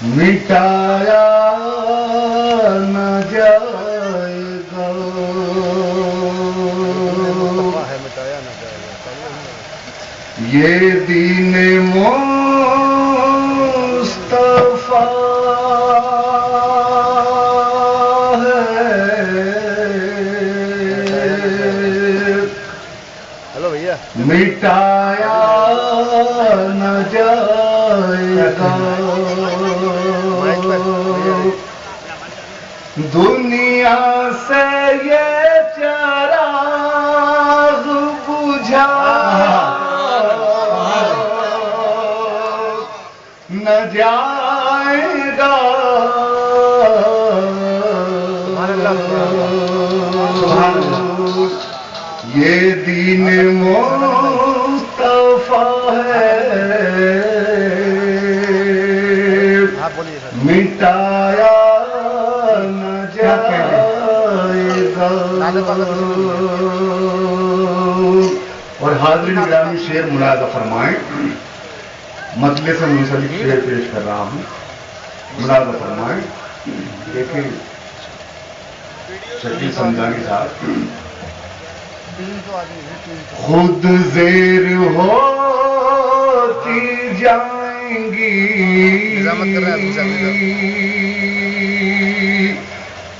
مٹایا نہ جائے گا یہ دین مصطفیٰ ہے مٹایا نہ جائے گا دنیا سے یہ چراغ بجھا نہ جائے گا یہ دین مصطفیٰ ہے مٹایا نہ جائے گا اور حاضرین گرامی شعر ملاحظہ فرمائیں مطلع سے منسلک شعر پیش کر رہا ہوں ملاحظہ فرمائیں دیکھیں شکیل سمجھانی صاحب خود زیر ہوتی جائیں گی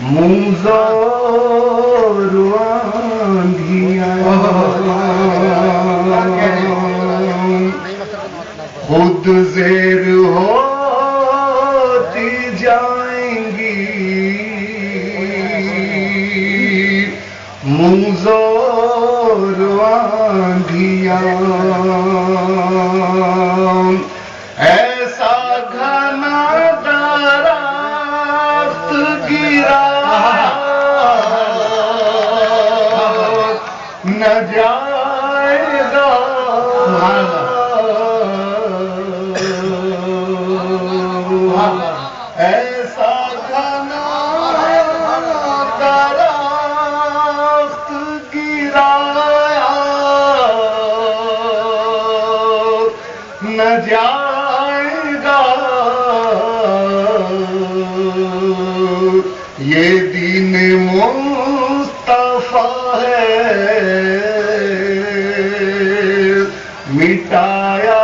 موزور آندھیاں خود زیر ہوتی جائیں گی موزور آندھیاں ایسا گھنا درخت گرا نہ جائے گا ایسا گھنا درخت گرایا نہ جائے گا یہ دین مصطفیٰ ہے مٹایا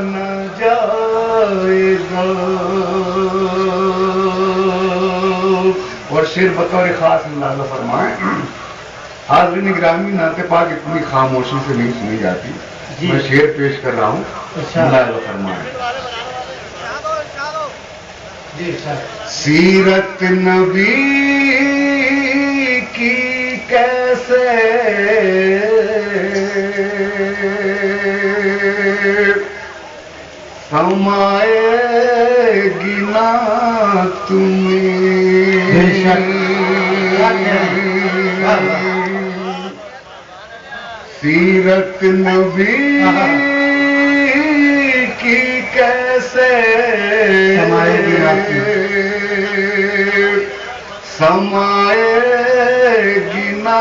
نہ جائے گا اور شعر بطور خاص ملاحظہ فرمائیں حاضرین گرامی نعت پاک اتنی خاموشی سے نہیں سنی جاتی میں شعر پیش کر رہا ہوں ملاحظہ فرمائیں سیرت نبی کی کیسے سمائے گی نا تمہیں سیرت نبی کی کیسے سمائے گی نا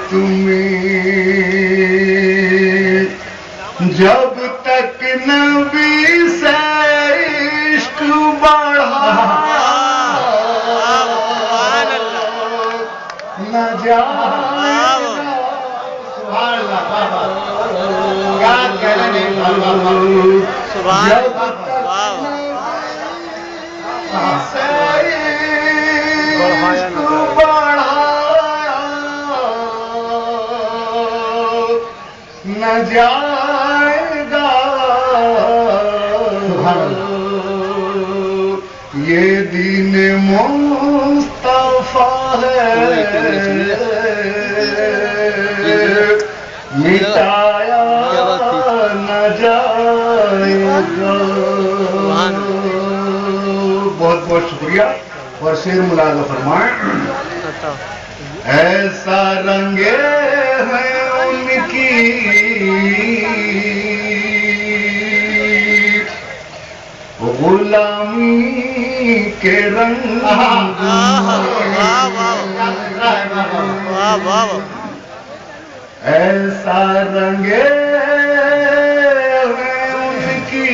تمہیں جب تک نبی سے عشق بڑھا نہ جائے نہ جائے گا یہ دین مصطفیٰ ہے مٹایا نہ جائے گا بہت بہت شکریہ اور شعر ملاحظہ فرمائیں ایسا رنگے ہیں ان کی غلامی کے رنگ ایسا رنگے ہیں ان کی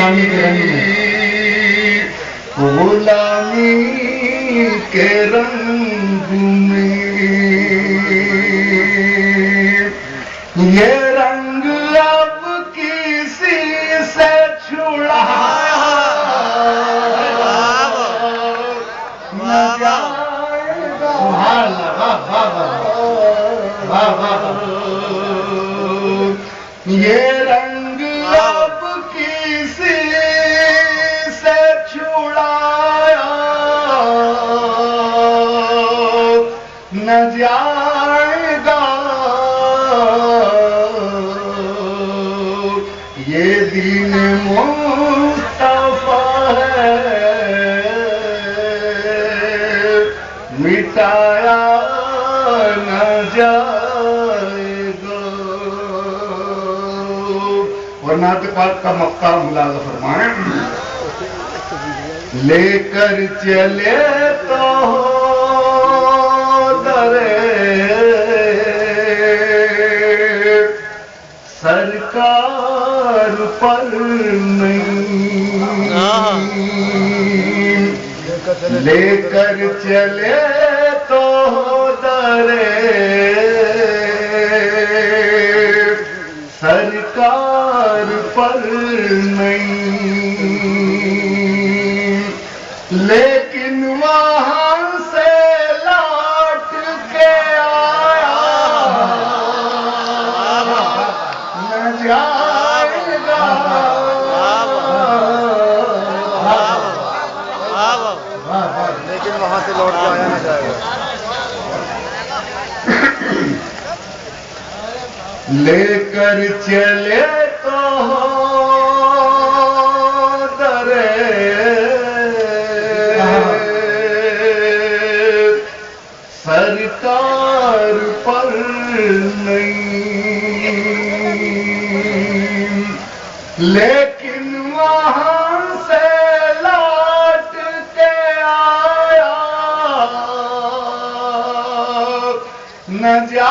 غلامی کے رنگ میں غلامی کے رنگ میں یہ رنگ اب کسی سے چھڑا نہ جائے گا یہ رنگ اب کسی سے چھڑایا نہ جائے گا یہ دین مصطفیٰ ہے مٹایا نہ جائے گا. اور نعت پاک کا مقام ملاحظہ فرمائیں. لے کر چلے تو درے سرکار پر نہیں لے کر چلے تو درے سرکار پر نہیں لیکن وہاں سے لوٹ کے آیا نہ جائے گا لیکن وہاں سے لوٹ کے آیا نہ جائے گا. لے کر چلے تو درے سرکار پر نہیں لیکن وہاں سے لوٹ کے آیا نہ جا